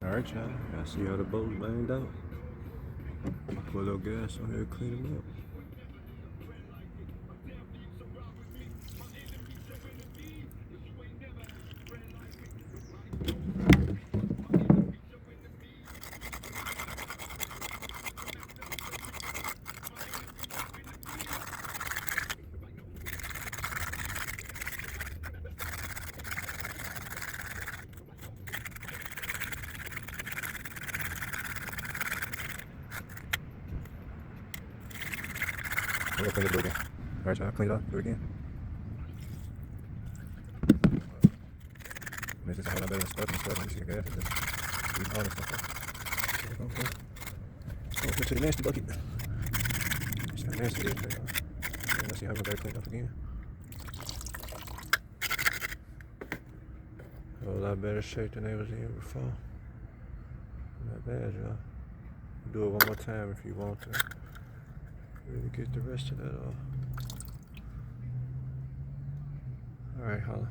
Alright, y'all. Y'all see how the boat's banged out? Put a little gas on here to clean them up. We'll clean it again. Alright, y'all, clean it up, do it again. This is a whole lot better than stuff and stuff. You see the gas, it's just leaving all this stuff up. Go to the nasty bucket. See how nasty it is. Let's see how we're going to clean up again. A whole lot better shape than they was in before. Not bad, y'all. Do it one more time if you want to really get the rest of that off. Alright, holla.